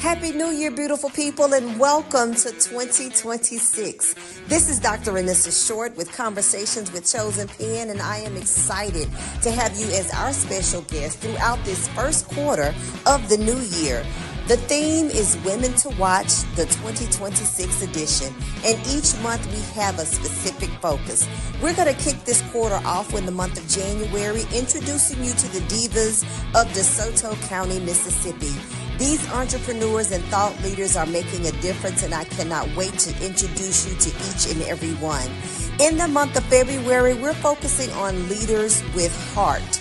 Happy New Year, beautiful people, and welcome to 2026. This is Dr. Renessa Short with Conversations with Chosen Pen, and I am excited to have you as our special guest throughout this first quarter of the new year. The theme is Women to Watch, the 2026 edition, and each month we have a specific focus. We're going to kick this quarter off in the month of January, introducing you to the Divas of DeSoto County, Mississippi. These entrepreneurs and thought leaders are making a difference, and I cannot wait to introduce you to each and every one. In the month of February, we're focusing on leaders with heart.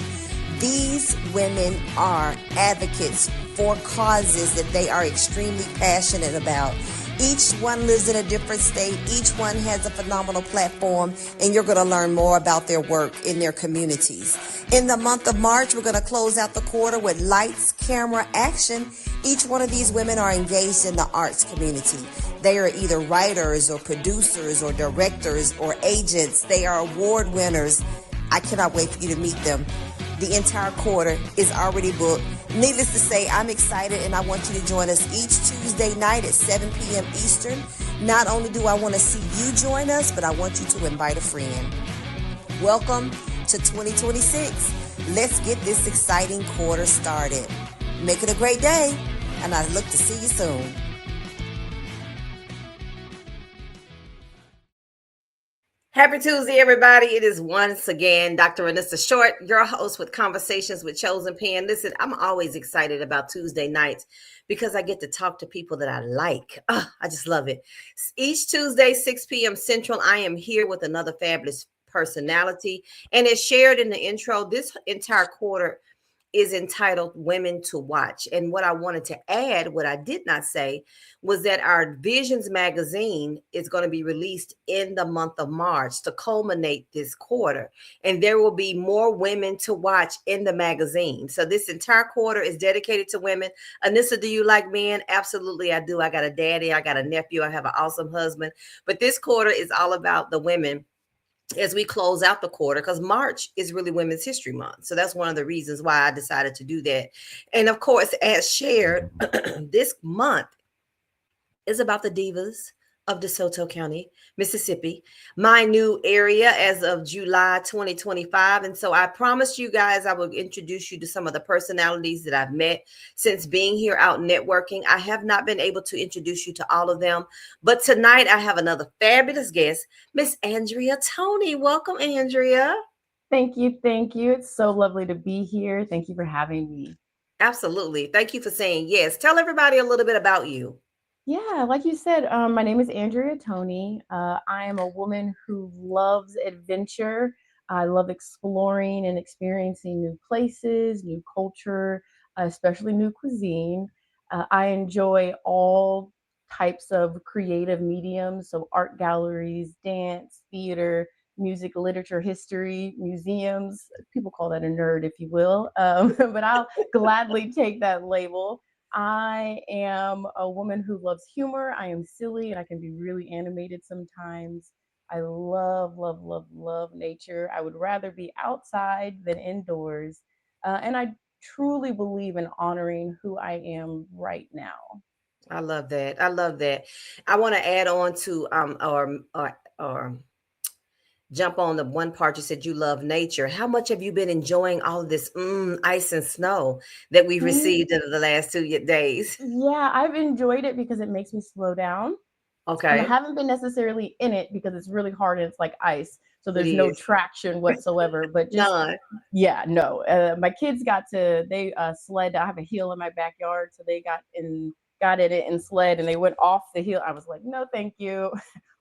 These women are advocates for causes that they are extremely passionate about. Each one lives in a different state. Each one has a phenomenal platform, and you're going to learn more about their work in their communities. In the month of March, we're going to close out the quarter with lights, camera, action. Each one of these women are engaged in the arts community. They are either writers or producers or directors or agents. They are award winners. I cannot wait for you to meet them. The entire quarter is already booked. Needless to say, I'm excited, and I want you to join us each Tuesday night at 7 p.m. Eastern. Not only do I want to see you join us, but I want you to invite a friend. Welcome to 2026. Let's get this exciting quarter started. Make it a great day, and I look to see you soon. Happy Tuesday, everybody. It is once again Dr. Renessa Short, your host with Conversations with Chosen Pen. Listen, I'm always excited about Tuesday nights because I get to talk to people that I like. Oh, I just love it. Each Tuesday, 6 p.m. Central, I am here with another fabulous personality. And as shared in the intro, this entire quarter is entitled Women to Watch. And what I wanted to add, what I did not say, was that our Visions magazine is going to be released in the month of March to culminate this quarter. And there will be more women to watch in the magazine. So this entire quarter is dedicated to women. Anissa, do you like men? Absolutely, I do. I got a daddy, I got a nephew, I have an awesome husband. But this quarter is all about the women as we close out the quarter, because March is really Women's History Month. So that's one of the reasons why I decided to do that. And of course, as shared, this month is about the Divas of DeSoto County, Mississippi, my new area as of July 2025. And so I promised you guys I will introduce you to some of the personalities that I've met since being here out networking. I have not been able to introduce you to all of them, but tonight I have another fabulous guest, Miss Andrea Toney. Welcome, Andrea. Thank you. Thank you. It's so lovely to be here. Thank you for having me. Absolutely. Thank you for saying yes. Tell everybody a little bit about you. Yeah, like you said, my name is Andrea Toney. I am a woman who loves adventure. I love exploring and experiencing new places, new culture, especially new cuisine. I enjoy all types of creative mediums, so art galleries, dance, theater, music, literature, history, museums. People call that a nerd, if you will, but I'll gladly take that label. I am a woman who loves humor. I am silly and I can be really animated sometimes. I love, love, love, love nature. I would rather be outside than indoors. And I truly believe in honoring who I am right now. I love that. I love that. I want to add on to or jump on the one part you said you love nature. How much have you been enjoying all of this ice and snow that we Mm, received in the last 2 days? Yeah, I've enjoyed it because it makes me slow down. I Okay, haven't been necessarily in it because it's really hard and it's like ice. So it there's no is. traction whatsoever. But just None. yeah, no. My kids they sled. I have a hill in my backyard, so they got in it and sled, and they went off the hill. I was like, no, thank you.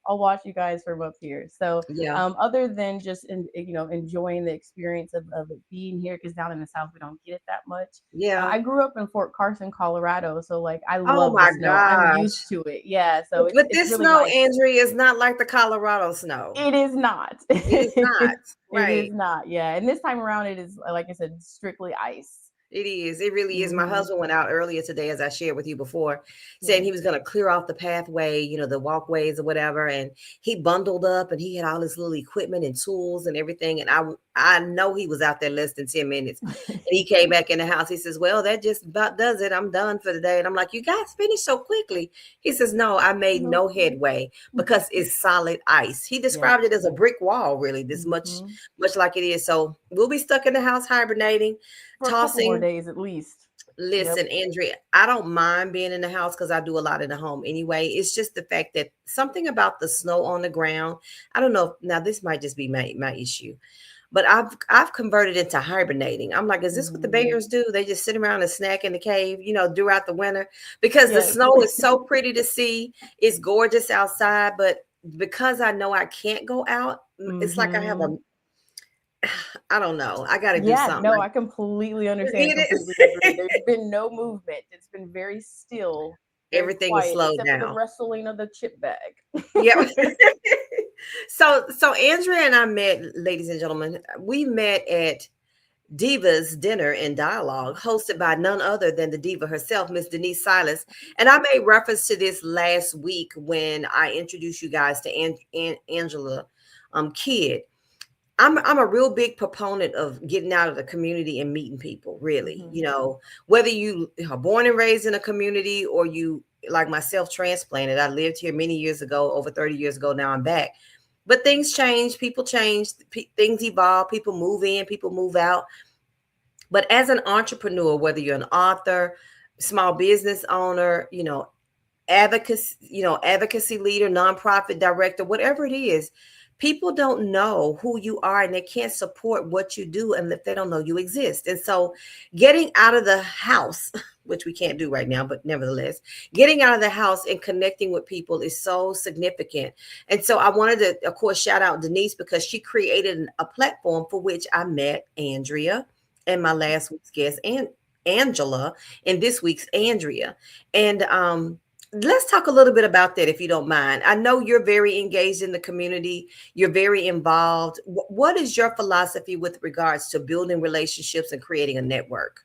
I'll watch you guys from up here. So Yeah. other than just enjoying the experience of it being here, because down in the south we don't get it that much. Yeah. I grew up in Fort Carson, Colorado, so like I Oh love the my snow. I'm gosh. used to it. Yeah, so But it's this really snow, nice. Andrea, is not like the Colorado snow. It is not. It is not. It is Right. not. Yeah, and this time around, it is like I said, strictly ice. It is. It really is. My Hmm. husband went out earlier today, as I shared with you before, saying Yeah. he was going to clear off the pathway, the walkways or whatever. And he bundled up and he had all his little equipment and tools and everything. And I know he was out there less than 10 minutes. And he came back in the house. He says, well, that just about does it. I'm done for the day. And I'm like, you guys finished so quickly. He says, no, I made Nope. no headway because it's solid ice. He Yep. described it as a brick wall, really, this Hmm. much like it is. So we'll be stuck in the house hibernating, For a couple more tossing. days at least. Yep. Listen, Andrea, I don't mind being in the house because I do a lot in the home anyway. It's just the fact that something about the snow on the ground. I don't know. Now, this might just be my issue, but I've converted into hibernating. I'm like, is this what the Mm. bears do? They just sit around and snack in the cave, throughout the winter because the Yes. snow is so pretty to see. It's gorgeous outside, but because I know I can't go out, it's like I have Hmm. a, I don't know. I got to do Yeah, something. no, I completely You understand, get it? completely agree. There's been no movement. It's been very still, very Everything is quiet, slowed except for the down. rustling of the chip bag. Yeah. So Andrea and I met, ladies and gentlemen. We met at Divas Dinner and Dialogue, hosted by none other than the diva herself, Miss Denise Silas. And I made reference to this last week when I introduced you guys to Angela Kidd. I'm a real big proponent of getting out of the community and meeting people, really. Hmm. Whether you are born and raised in a community or you, like myself, transplanted. I lived here many years ago, over 30 years ago. Now I'm back. But things change, people change, things evolve, people move in, people move out. But as an entrepreneur, whether you're an author, small business owner, advocacy leader, nonprofit director, whatever it is, people don't know who you are and they can't support what you do and if they don't know you exist. And so getting out of the house, which we can't do right now, but nevertheless, getting out of the house and connecting with people is so significant. And so I wanted to, of course, shout out Denise because she created a platform for which I met Andrea and my last week's guest, and Angela, and this week's Andrea. And let's talk a little bit about that if you don't mind. I know you're very engaged in the community, you're very involved. What is your philosophy with regards to building relationships and creating a network?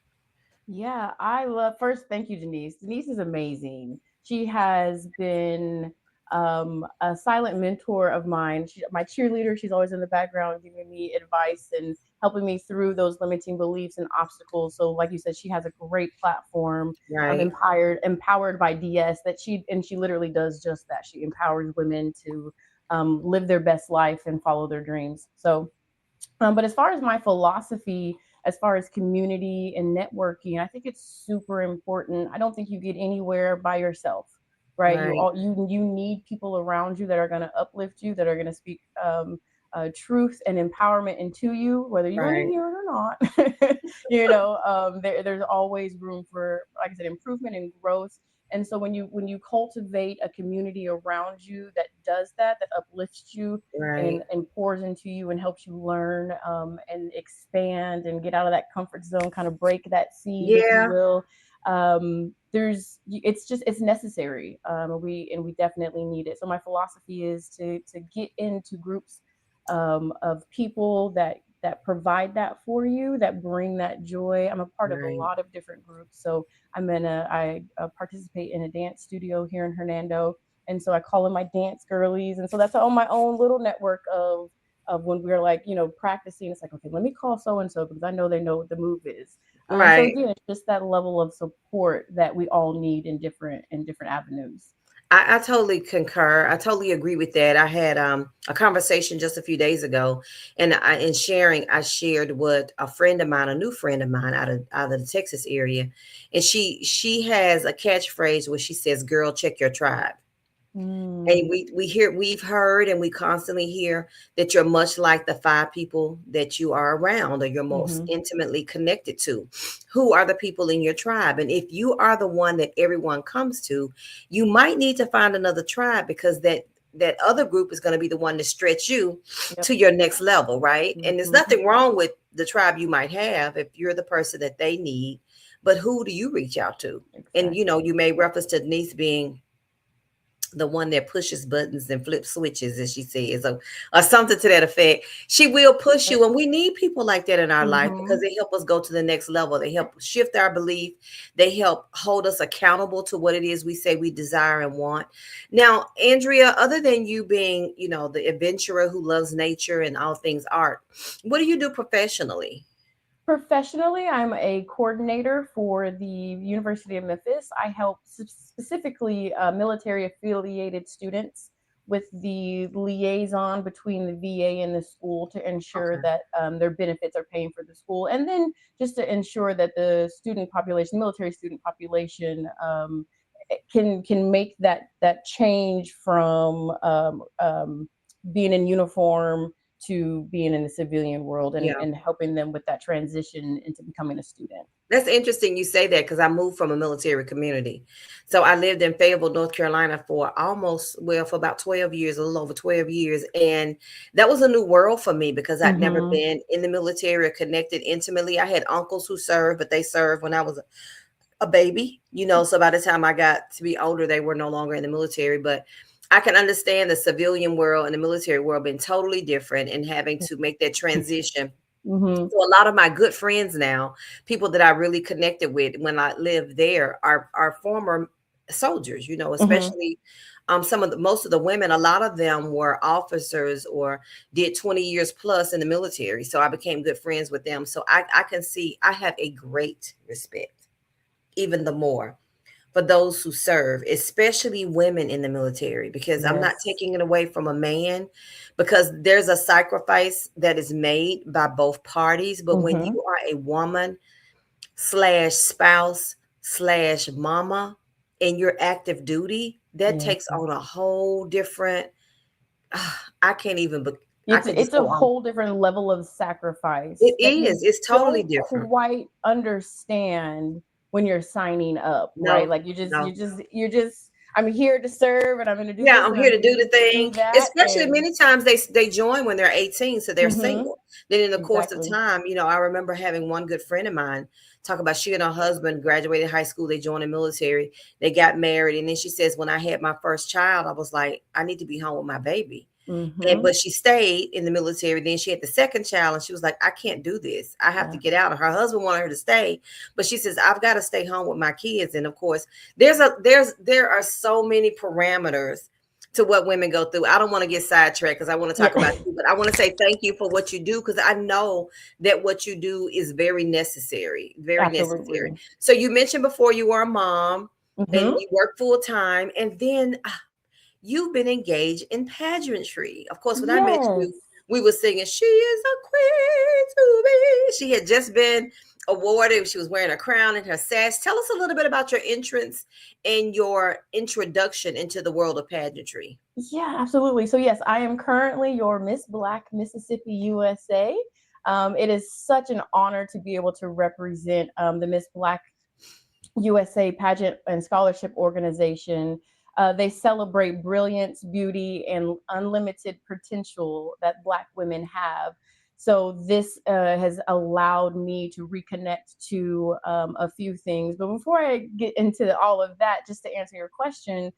Yeah, I love first, thank you, Denise. Denise is amazing. She has been a silent mentor of mine. My cheerleader. She's always in the background giving me advice and helping me through those limiting beliefs and obstacles. So, like you said, she has a great platform, Right, empowered by DS, that she literally does just that. She empowers women to live their best life and follow their dreams. So, but as far as my philosophy, as far as community and networking, I think it's super important. I don't think you get anywhere by yourself, right? You right, all you need people around you that are going to uplift you, that are going to speak truth and empowerment into you, whether you want to right, hear it or not. There's always room for, like I said, improvement and growth. And so when you cultivate a community around you that does that, that uplifts you right. and pours into you and helps you learn and expand and get out of that comfort zone, kind of break that seed, if you Yeah, will. It's necessary. We definitely need it. So my philosophy is to get into groups of people that provide that for you, that bring that joy. I'm a part of a right. lot of different groups. So I participate in a dance studio here in Hernando, and so I call them my dance girlies. And so that's on my own little network of when we're like, practicing. It's like, okay, let me call so and so because I know they know what the move is. So Right. again, it's just that level of support that we all need in different avenues. I totally concur. I totally agree with that. I had a conversation just a few days ago, and I shared what a friend of mine, a new friend of mine out of the Texas area, and she has a catchphrase where she says, "Girl, check your tribe." And Mm, we've heard and we constantly hear that you're much like the five people that you are around or you're most hmm. intimately connected to. Who are the people in your tribe? And if you are the one that everyone comes to, you might need to find another tribe because that other group is going to be the one to stretch you Yep. to your next level, right? And there's Hmm. nothing wrong with the tribe you might have if you're the person that they need, but who do you reach out to? And Exactly. you made reference to Denise being the one that pushes buttons and flips switches, as she says, or something to that effect. She will push you, and we need people like that in our life because Mm-hmm. they help us go to the next level. They help shift our belief. They help hold us accountable to what it is we say we desire and want. Now, Andrea, other than you being, the adventurer who loves nature and all things art, what do you do professionally? Professionally, I'm a coordinator for the University of Memphis. I help specifically military affiliated students with the liaison between the VA and the school to ensure Okay. that their benefits are paying for the school, and then just to ensure that the student population, military student population, can make that change from being in uniform to being in the civilian world, Yeah. and helping them with that transition into becoming a student. That's interesting you say that because I moved from a military community. So I lived in Fayetteville, North Carolina for about 12 years, a little over 12 years. And that was a new world for me because I'd never Mm-hmm. been in the military or connected intimately. I had uncles who served, but they served when I was a baby, so by the time I got to be older, they were no longer in the military. But I can understand the civilian world and the military world being totally different and having to make that transition. Mm-hmm. So a lot of my good friends now, people that I really connected with when I lived there, are former soldiers. Mm-hmm. Especially most of the women. A lot of them were officers or did 20 years plus in the military. So I became good friends with them. So I can see I have a great respect, even the more for those who serve, especially women in the military, because I'm not Yes. taking it away from a man, because there's a sacrifice that is made by both parties. But when Mm-hmm. you are a woman slash spouse slash mama and you're active duty, that Yeah. takes on a whole different, I can't even, I It's could just it's a go on. whole different level of It sacrifice that you is, it's totally don't different. quite understand when you're signing up, right? No, Like no. you're just I'm here to serve, and I'm going to do Yeah, this, I'm and here I'm to going to do the thing. do that, Especially and many times they join when they're 18, so they're mm-hmm. single. Then in the course of Exactly. time, I remember having one good friend of mine talk about she and her husband graduated high school, they joined the military, they got married, and then she says, when I had my first child, I was like, I need to be home with my baby. And Mm-hmm. but she stayed in the military. Then she had the second child, and she was like, I can't do this. I have to Yeah. get out. And her husband wanted her to stay, but she says, I've got to stay home with my kids. And of course, there are so many parameters to what women go through. I don't want to get sidetracked because I want to Yeah. talk about you, but I want to say thank you for what you do, because I know that what you do is very necessary, very necessary. Absolutely. So you mentioned before you were a mom and Mm-hmm. you work full time, and then you've been engaged in pageantry. Of course, when I met Yes. you, we were singing "She is a queen to me." She had just been awarded. She was wearing a crown and her sash. Tell us a little bit about your entrance and your introduction into the world of pageantry. Yeah, absolutely. So yes, I am currently your Miss Black Mississippi USA. It is such an honor to be able to represent the Miss Black USA Pageant and Scholarship Organization. They celebrate brilliance, beauty, and unlimited potential that Black women have. So this has allowed me to reconnect to a few things. But before I get into all of that, just to answer your question,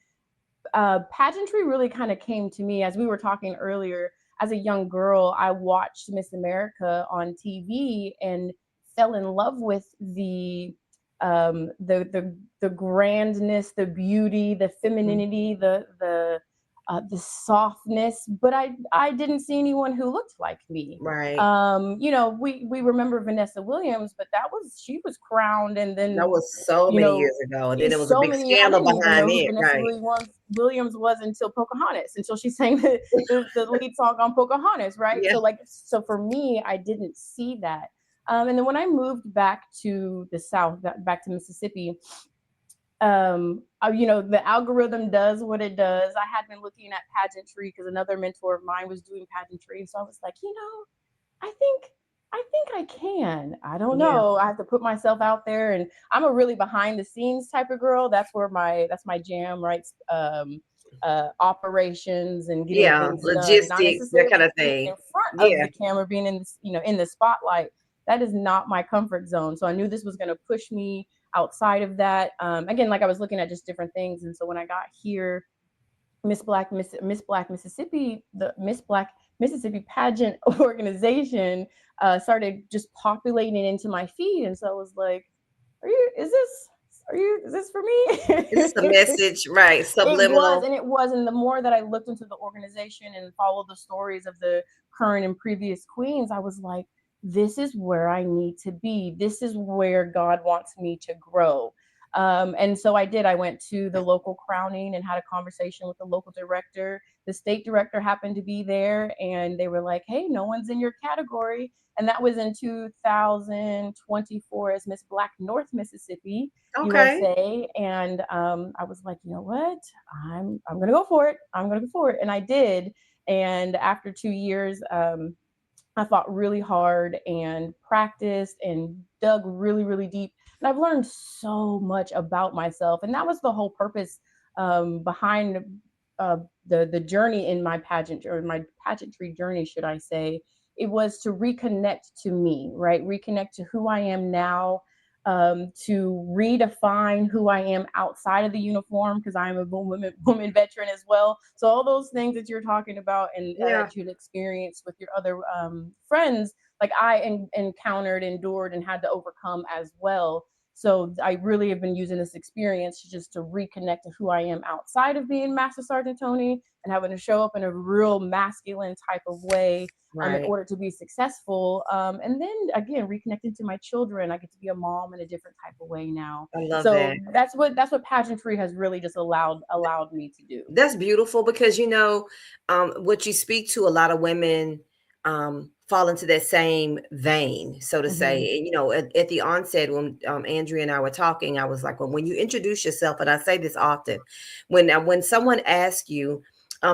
pageantry really kind of came to me as we were talking earlier. As a young girl, I watched Miss America on TV and fell in love with the grandness, the beauty, the Mhm. femininity, the softness. But I didn't see anyone who looked like me. Right. We remember Vanessa Williams, but she was crowned, and That then was so you many know years ago. And then there was a so big many. I scandal didn't even behind know who it. Vanessa Right. Williams was until Pocahontas, until she sang the lead song on Pocahontas, right? Yeah. So for me, I didn't see that. And then when I moved back to the South, back to Mississippi, the algorithm does what it does. I had been looking at pageantry because another mentor of mine was doing pageantry, so I was like, I think I think I can. I don't Yeah. know. I have to put myself out there, and I'm a really behind the scenes type of girl. That's my jam, right? Operations and getting Yeah. things done, not Logistics, that kind necessarily of being in thing. front of Yeah. the camera, being in the spotlight. That is not my comfort zone. So I knew this was going to push me outside of that. Again, like I was looking at just different things, and so when I got here, Miss Black Mississippi, the Miss Black Mississippi pageant organization started just populating into my feed, and so I was like, "Are you? Is this for This is a me?" message, right? It was, Subliminal. and it was, and the more that I looked into the organization and followed the stories of the current and previous queens, I was like, this is where I need to be. This is where God wants me to grow. And so I did. I went to the local crowning and had a conversation with the local director. The state director happened to be there, and they were like, "Hey, no one's in your category." And that was in 2024 as Miss Black North Mississippi. Okay. USA, and I was like, you know what, I'm gonna go for it. I'm gonna go for it, and I did. And after 2 years, I fought really hard and practiced and dug really, really deep. And I've learned so much about myself, and that was the whole purpose behind uh, the journey in my pageant or my pageantry journey, should I say. It was to reconnect to me, right? Reconnect to who I am now, to redefine who I am outside of the uniform, because I'm a woman veteran as well. So all those things that you're talking about and Yeah. that you'd experienced with your other friends, like encountered, endured, and had to overcome as well. So I really have been using this experience just to reconnect to who I am outside of being Master Sergeant Toney, and having to show up in a real masculine type of way in Right. order to be successful. And then again, reconnecting to my children, I get to be a mom in a different type of way now. I love that. So that's what pageantry has really just allowed me to do. That's beautiful because what you speak to, a lot of women fall into that same vein, so to Hmm. say. And at the onset, when Andrea and I were talking, I was like, well, when you introduce yourself, and I say this often, when someone asks you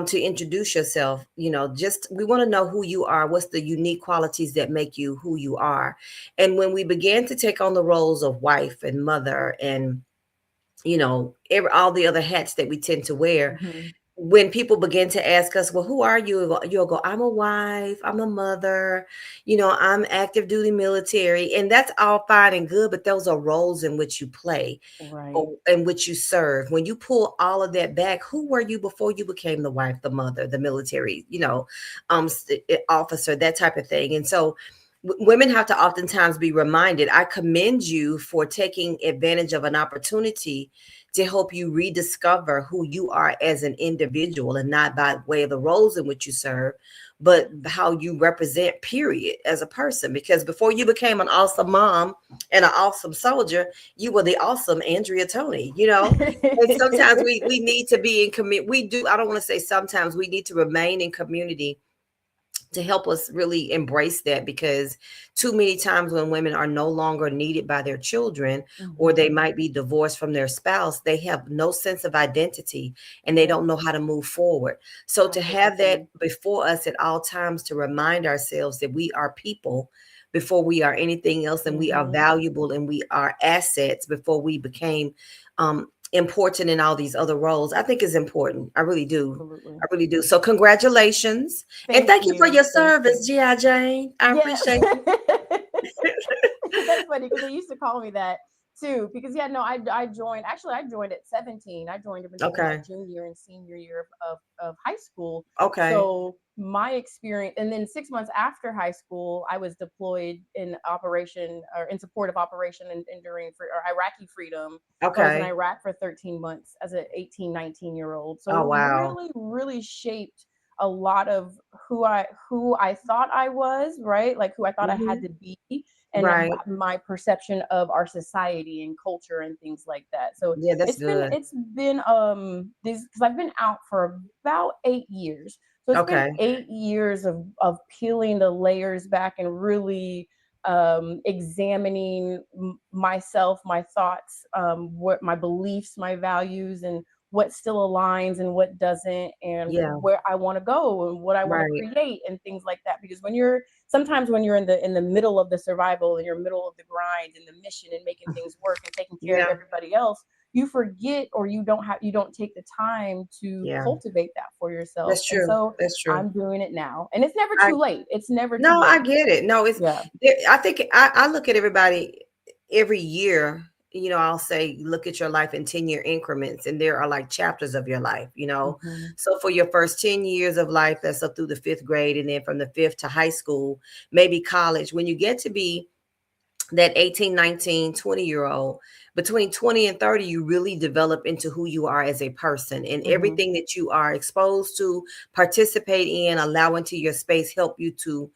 to introduce yourself, just we want to know who you are, what's the unique qualities that make you who you are. And when we began to take on the roles of wife and mother and all the other hats that we tend to wear, Hmm. when people begin to ask us, well, who are you? You'll go, I'm a wife, I'm a mother, I'm active duty military. And that's all fine and good, but those are roles in which you play Right. or in which you serve. When you pull all of that back, who were you before you became the wife, the mother, the military, officer, that type of thing? And so women have to oftentimes be reminded. I commend you for taking advantage of an opportunity to help you rediscover who you are as an individual, and not by way of the roles in which you serve, but how you represent, period, as a person. Because before you became an awesome mom and an awesome soldier, you were the awesome Andrea Toney. And sometimes we need to be in community. We do. I don't want to say sometimes, we need to remain in community to help us really embrace that, because too many times when women are no longer needed by their children, or they Hmm. might be divorced from their spouse, they have no sense of identity and they Yes, don't know how to move forward. So to have that absolutely. before us at all times, to remind ourselves that we are people before we are anything else, and we are Hmm. valuable and we are assets before we became important in all these other roles, I think is important. I really do. Absolutely. I really do. So congratulations. And Thank thank you for you. your Thank you. service, G.I. Jane. I Yes. appreciate you. That's funny because they used to call me that too. Because yeah, no, I joined. Actually, I joined at 17. I joined between my Okay. junior and senior year of high school. Okay. So my experience, and then 6 months after high school, I was deployed in operation or in support of operation and enduring for or Iraqi freedom. So I was in Okay. Iraq for 13 months as an 18, 19-year old. So Oh, it wow. really, really shaped a lot of who I thought I was, right? Like who I thought I had Hmm. to be, and Right. my perception of our society and culture and things like that. So Yeah, that's good. it's been this because I've been out for about 8 years. So it's been Okay. 8 years of peeling the layers back and really examining myself, my thoughts, what my beliefs, my values, and what still aligns and what doesn't, and Yeah. where I want to go and what I want to Right. create and things like that. Because sometimes when you're in the middle of the survival and you're middle of the grind and the mission and making things work and taking care of Yeah. everybody else, you forget or you don't take the time to Yeah. cultivate that for yourself. That's And true. so That's true. I'm doing it now. And it's never I too late. It's never too No, I late. get it. No, it's Yeah. I think I look at everybody every year. I'll say, look at your life in 10-year increments, and there are like chapters of your life. Hmm. So for your first 10 years of life, that's up through the fifth grade, and then from the fifth to high school, maybe college. When you get to be that 18, 19, 20-year old, between 20 and 30, you really develop into who you are as a person, and Hmm. everything that you are exposed to, participate in, allow into your space, help you to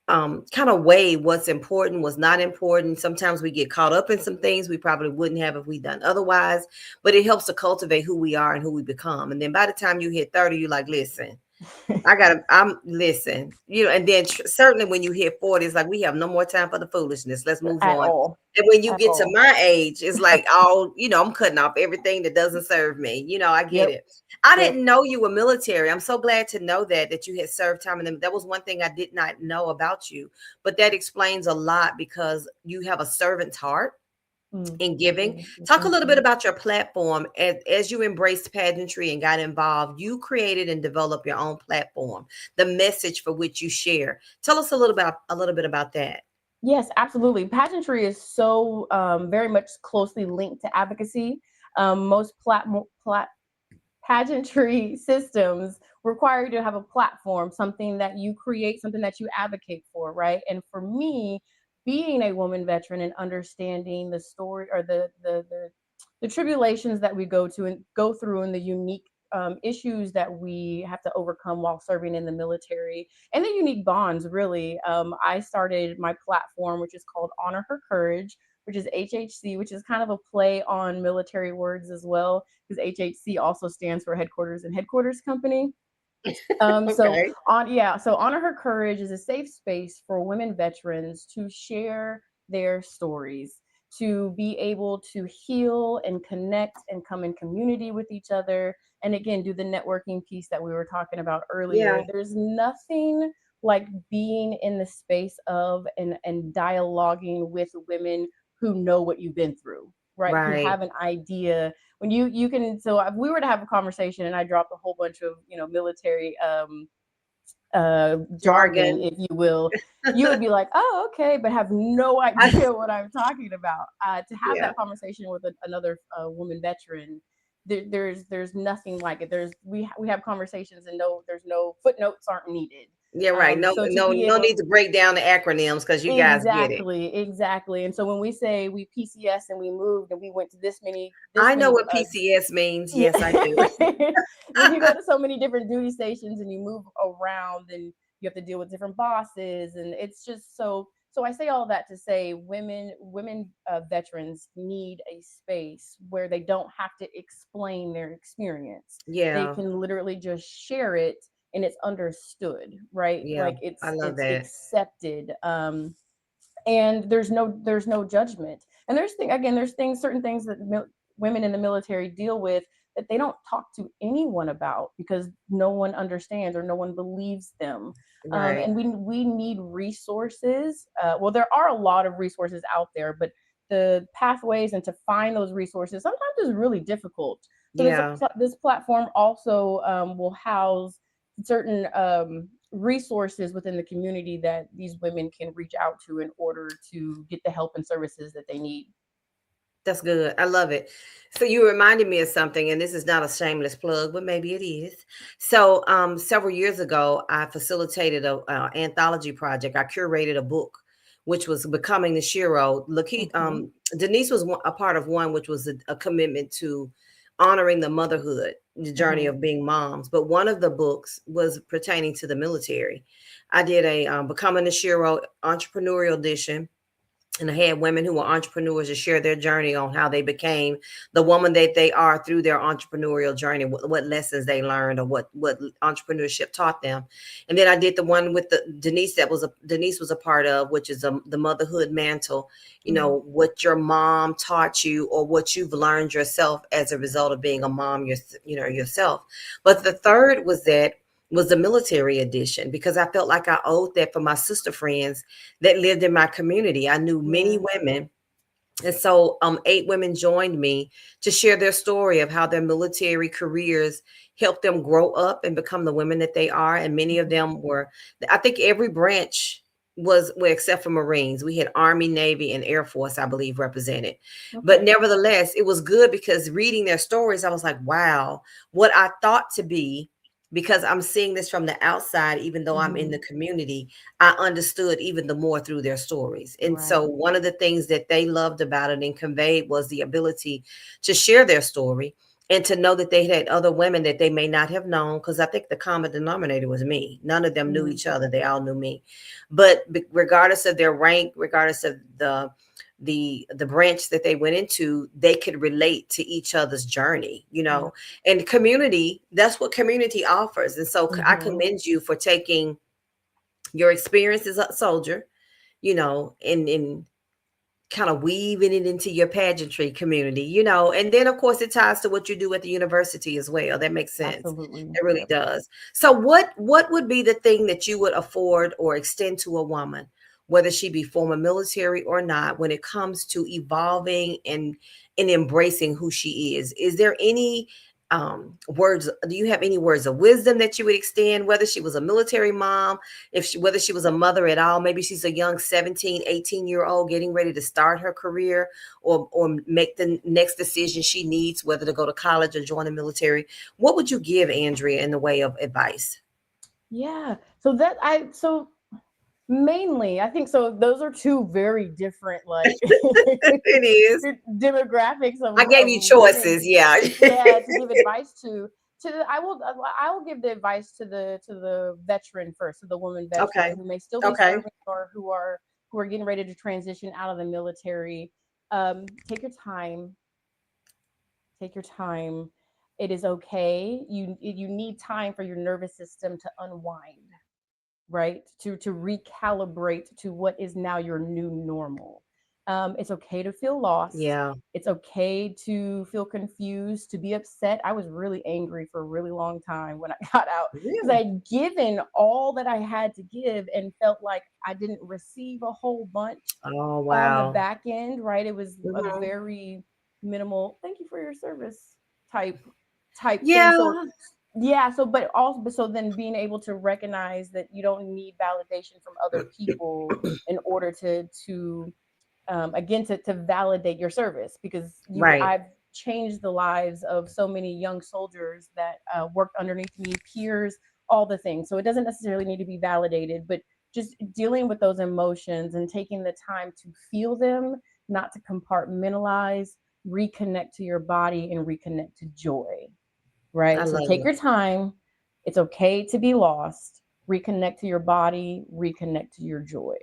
kind of weigh what's important, what's not important. Sometimes we get caught up in some things we probably wouldn't have if we done otherwise, but it helps to cultivate who we are and who we become. And then by the time you hit 30, you're like, listen, I'm listen, and then certainly when you hit 40, it's like we have no more time for the foolishness. Let's move At on. all. And when you At get to all. my age, it's like, oh, I'm cutting off everything that doesn't serve me. I get Yep. it. I Yep. didn't know you were military. I'm so glad to know that you had served time in them. That was one thing I did not know about you, but that explains a lot because you have a servant's heart in Thank giving. you. Well, Talk a thank little bit you. about your platform as you embraced pageantry and got involved. You created and developed your own platform, the message for which you share. Tell us a little bit about that. Yes, absolutely. Pageantry is so very much closely linked to advocacy. Most pageantry systems require you to have a platform, something that you create, something that you advocate for, right? And for me, being a woman veteran and understanding the story or the tribulations that we go through and the unique issues that we have to overcome while serving in the military and the unique bonds, really. I started my platform, which is called Honor Her Courage, which is HHC, which is kind of a play on military words as well, because HHC also stands for Headquarters and Headquarters Company. Okay. So Honor Her Courage is a safe space for women veterans to share their stories, to be able to heal and connect and come in community with each other, and again do the networking piece that we were talking about earlier. Yeah. There's nothing like being in the space of and dialoguing with women who know what you've been through, right? Who Right. have an idea when you can. So if we were to have a conversation and I dropped a whole bunch of military jargon, Jargon. if you will, you would be like, oh, okay, but have no I- idea what I'm talking about. To have yeah. that conversation with another woman veteran, there's nothing like it. We have conversations and there's no footnotes aren't needed. Yeah. Right. No. So to No. be No able need to break down the acronyms because you guys get it. exactly, exactly. And so when we say we PCS and we moved and we went to this I know many what PCS means. yeah. Yes, I do. When you go to so many different duty stations and you move around and you have to deal with different bosses and it's just so I say all that to say women veterans need a space where they don't have to explain their experience. They Yeah. can literally just share it and it's understood, right? Yeah. Like I love it's that. accepted. And there's no judgment. And there's things certain things that women in the military deal with that they don't talk to anyone about because no one understands or no one believes them. Right. And we need resources. Well, there are a lot of resources out there, but the pathways and to find those resources sometimes is really difficult. So Yeah. this platform also will house certain resources within the community that these women can reach out to in order to get the help and services that they need. That's good. I love it. So you reminded me of something, and this is not a shameless plug, but maybe it is. So several years ago, I facilitated a anthology project. I curated a book, which was Becoming the Shiro. Hmm. Denise was a part of one, which was a commitment to honoring the motherhood, the journey Hmm. of being moms. But one of the books was pertaining to the military. I did a Becoming the Shiro entrepreneurial edition, and I had women who were entrepreneurs to share their journey on how they became the woman that they are through their entrepreneurial journey, what lessons they learned or what entrepreneurship taught them. And then I did the one with the Denise was a part of, which is the motherhood mantle, Hmm. what your mom taught you or what you've learned yourself as a result of being a mom, yourself. But the third was the military edition because I felt like I owed that for my sister friends that lived in my community. I knew many Yeah. women. And so 8 women joined me to share their story of how their military careers helped them grow up and become the women that they are. And many of Hmm. them were, I think every branch. was, well, except for Marines. We had Army, Navy, and Air Force, I believe, represented. But Okay. nevertheless, it was good because reading their stories, I was like, wow, what I thought to be, because I'm seeing this from the outside, even though I'm in the Hmm. community, I understood even the more through their stories. And so Right. one of the things that they loved about it and conveyed was the ability to share their story and to know that they had other women that they may not have known. Because I think the common denominator was me. None of them knew Hmm. each other. They all knew me. But regardless of their rank, regardless of the branch that they went into, they could relate to each other's journey, Yeah. and community. That's what community offers. And so I Hmm. commend you for taking your experience as a soldier, and kind of weaving it into your pageantry community, and then of course it ties to what you do at the university as well. That makes sense. Absolutely. It really Yep. does. So what would be the thing that you would afford or extend to a woman, whether she be former military or not, when it comes to evolving and embracing who she is? Is there any words, do you have any words of wisdom that you would extend, whether she was a military mom, whether she was a mother at all? Maybe she's a young 17, 18-year-old getting ready to start her career, or make the next decision she needs, whether to go to college or join the military. What would you give Andrea in the way of advice? Yeah. So mainly, I think so. Those are two very different, like It is. demographics I gave of you women. choices. Yeah. Yeah, to give advice to. I will give the advice to the veteran first, to the woman veteran Okay. who may still be Okay. serving, or who are getting ready to transition out of the military. Take your time. Take your time. It is okay. You need time for your nervous system to unwind, right? To recalibrate to what is now your new normal. It's okay to feel lost. Yeah. It's okay to feel confused, to be upset. I was really angry for a really long time when I got out, because Really? I'd given all that I had to give and felt like I didn't receive a whole bunch Oh, on the wow. back end, right? It was a Mhm. very minimal thank you for your service type thing. Yeah. So yeah, so but also so then being able to recognize that you don't need validation from other people in order to again to validate your service, because Right. I've changed the lives of so many young soldiers that worked underneath me, peers, all the things. So it doesn't necessarily need to be validated, but just dealing with those emotions and taking the time to feel them, not to compartmentalize, reconnect to your body and reconnect to joy, I right? So love take it. your time. It's okay to be lost. Reconnect to your body, reconnect to your joy.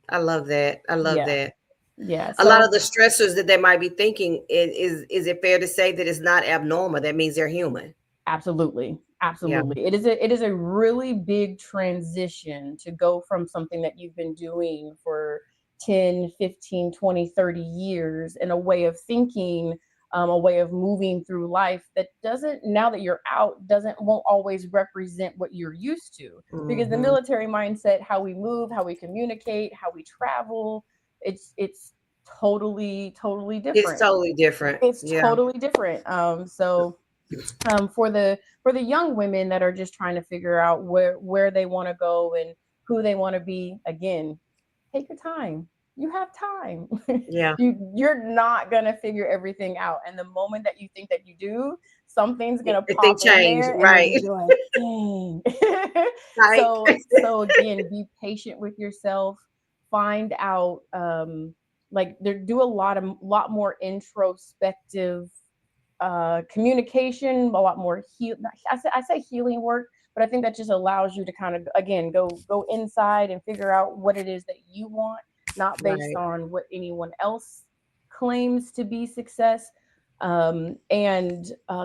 I love that. I love Yeah. that. Yeah. A lot of So the stressors that they might be thinking, is it fair to say that it's not abnormal? That means they're human. absolutely. Yeah. Absolutely. It is a really big transition to go from something that you've been doing for 10, 15, 20, 30 years, in a way of thinking, a way of moving through life that doesn't, now that you're out, doesn't won't always represent what you're used to. Because the Hmm. military mindset, how we move, how we communicate, how we travel, it's totally It's different. totally different. It's Yeah. totally different. So for the young women that are just trying to figure out where they want to go and who they want to be, again, take your time. You have time. Yeah. You're not gonna figure everything out, and the moment that you think that you do, something's gonna Everything pop in changed. there and you're Right. gonna be like, dang. Right. So again, be patient with yourself. Find out, like, there, do a lot more introspective communication, a lot more I say healing work, but I think that just allows you to kind of, again, go inside and figure out what it is that you want, not based Right. on what anyone else claims to be success. And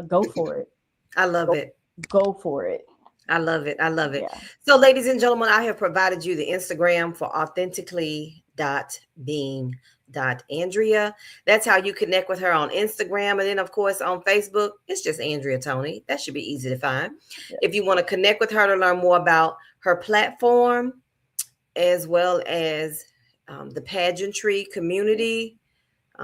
go for it. I love Go, it. go for it. I love it. I love it. Yeah. So, ladies and gentlemen, I have provided you the Instagram for authentically.being.Andrea. That's how you connect with her on Instagram. And then, of course, on Facebook, it's just Andrea Toney. That should be easy to find. Yeah. If you want to connect with her to learn more about her platform, as well as the pageantry community,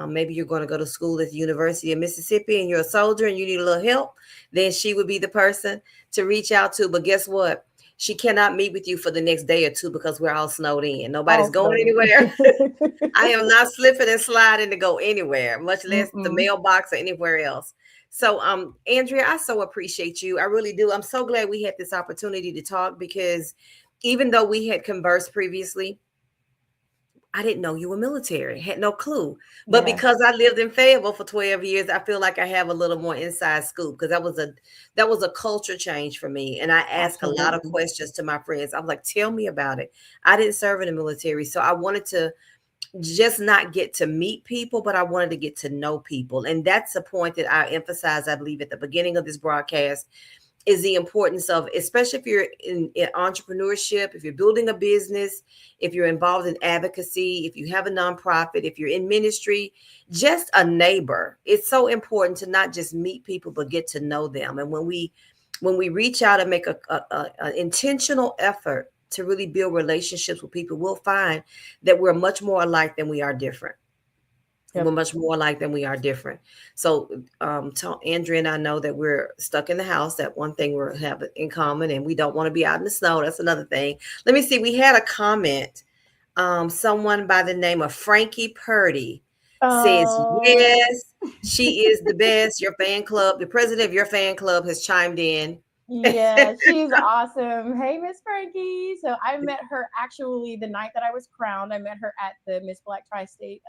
maybe you're going to go to school at the University of Mississippi and you're a soldier and you need a little help, then she would be the person to reach out to. But guess what? she cannot meet with you for the next day or two because we're all snowed in. Nobody's All going snowed anywhere. in. I am not slipping and sliding to go anywhere, much less the Mm-mm. mailbox or anywhere else. So, Andrea, I so appreciate you. I really do. I'm so glad we had this opportunity to talk because even though we had conversed previously, I didn't know you were military, had no clue. But Yes, because I lived in Fayetteville for 12 years, I feel like I have a little more inside scoop because that was a culture change for me. And I ask a lot of absolutely. questions to my friends. I'm like, tell me about it. I didn't serve in the military. So I wanted to just not get to meet people, but I wanted to get to know people. And that's a point that I emphasize, I believe, at the beginning of this broadcast is the importance of, especially if you're in entrepreneurship, if you're building a business, if you're involved in advocacy, if you have a nonprofit, if you're in ministry, just a neighbor. It's so important to not just meet people, but get to know them. And when we reach out and make an intentional effort to really build relationships with people, we'll find that we're much more alike than we are different. We're Yep. much more alike than we are different. So, Andrea and I know that we're stuck in the house. That one thing we have in common, and we don't want to be out in the snow. That's another thing. Let me see. We had a comment. Someone by the name of Frankie Purdy says, Oh, "Yes, she is the best. Your fan club, the president of your fan club, has chimed in." yeah, she's awesome. Hey, Miss Frankie. So I met her actually the night that I was crowned. I met her at the Miss Black Tri-State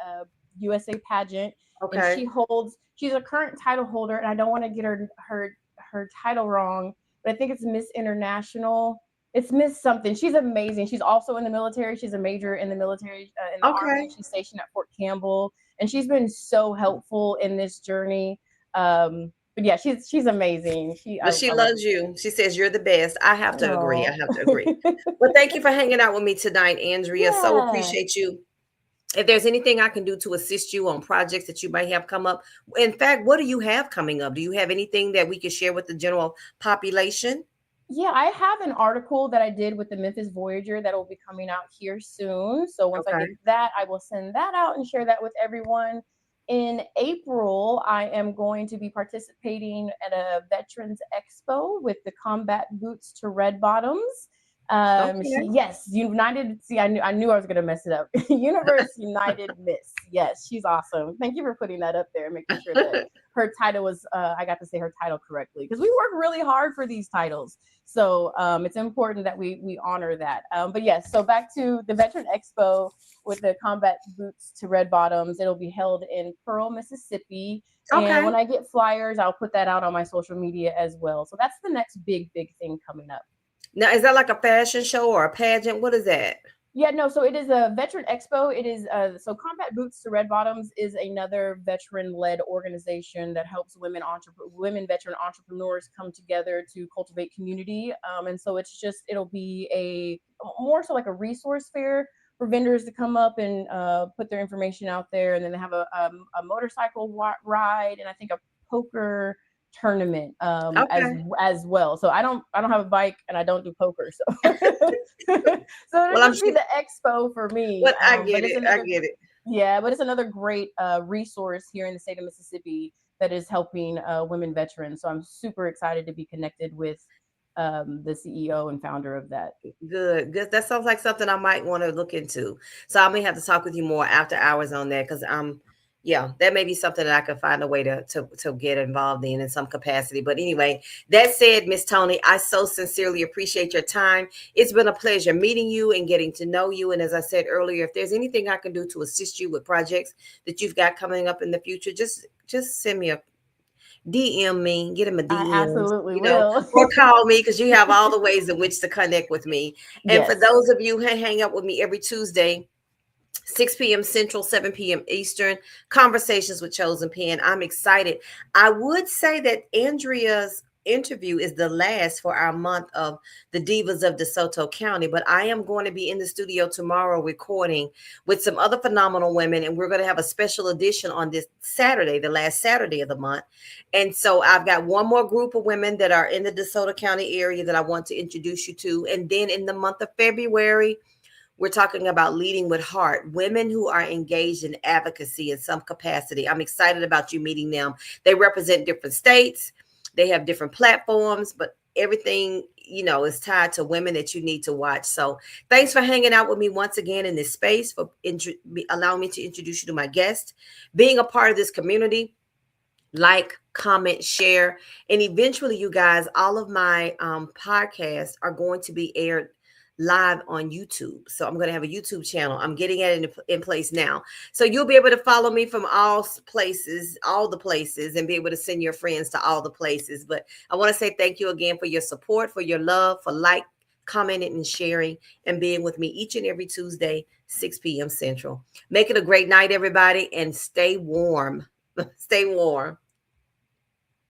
USA pageant, and Okay. she's a current title holder, and I don't want to get her title wrong, but I think it's Miss International. It's Miss something. She's amazing. She's also in the military. She's a major in the military, in the Army. Okay. She's stationed at Fort Campbell, and she's been so helpful in this journey. But yeah, she's amazing. I But she love loves you. She says you're the best. I have to agree. I Oh. have to agree. Well, thank you for hanging out with me tonight, Andrea. So Yeah. appreciate you. If there's anything I can do to assist you on projects that you might have come up, in fact, what do you have coming up? Do you have anything that we could share with the general population? Yeah, I have an article that I did with the Memphis Voyager that will be coming out here soon. So once I get Okay. that, I will send that out and share that with everyone. In April, I am going to be participating at a Veterans Expo with the Combat Boots to Red Bottoms. Okay. Yes, United. See, I knew I was gonna mess it up. Universe United Miss. Yes, she's awesome. Thank you for putting that up there, making sure that her title was. I got to say her title correctly because we work really hard for these titles. So it's important that we honor that. But yes, so back to the Veteran Expo with the Combat Boots to Red Bottoms. It'll be held in Pearl, Mississippi. And Okay. when I get flyers, I'll put that out on my social media as well. So that's the next big thing coming up. Now, is that like a fashion show or a pageant? What is that? Yeah, no, so it is a veteran expo. It is so Combat Boots to Red Bottoms is another veteran-led organization that helps women veteran entrepreneurs come together to cultivate community. And so it'll be a more so like a resource fair for vendors to come up and put their information out there, and then they have a motorcycle ride and I think a poker tournament Okay. as well. So I don't have a bike and I don't do poker, so so it'll Well, I'm just be sure. the expo for me. What I But get it's it. I another get it. yeah, but it's another great resource here in the state of Mississippi that is helping women veterans. So I'm super excited to be connected with the CEO and founder of that. Good, good. That sounds like something I might want to look into. So I may have to talk with you more after hours on that because yeah, that may be something that I could find a way to get involved in some capacity. But anyway, that said, Miss Toney, I so sincerely appreciate your time. It's been a pleasure meeting you and getting to know you. And as I said earlier, if there's anything I can do to assist you with projects that you've got coming up in the future, just send me a DM me, get him a I DM, absolutely will. or call me because you have all the ways in which to connect with me. And for Yes. those of you who hang out with me every Tuesday, 6 p.m. Central, 7 p.m. Eastern, conversations with Chosen Pen. I'm excited. I would say that Andrea's interview is the last for our month of the Divas of DeSoto County, but I am going to be in the studio tomorrow recording with some other phenomenal women, and we're going to have a special edition on this Saturday, the last Saturday of the month. And so I've got one more group of women that are in the DeSoto County area that I want to introduce you to. And then in the month of February, we're talking about leading with heart, women who are engaged in advocacy in some capacity. I'm excited about you meeting them. They represent different states, they have different platforms, but everything is tied to women that you need to watch. So thanks for hanging out with me once again in this space, for allowing me to introduce you to my guest, being a part of this community. Like, comment, share, and eventually, you guys, all of my podcasts are going to be aired live on YouTube. So I'm going to have a YouTube channel. I'm getting it in place now. So you'll be able to follow me from all places, all the places, and be able to send your friends to all the places. But I want to say thank you again for your support, for your love, for commenting and sharing, and being with me each and every Tuesday, 6 p.m. Central. Make it a great night, everybody, and stay warm. Stay warm.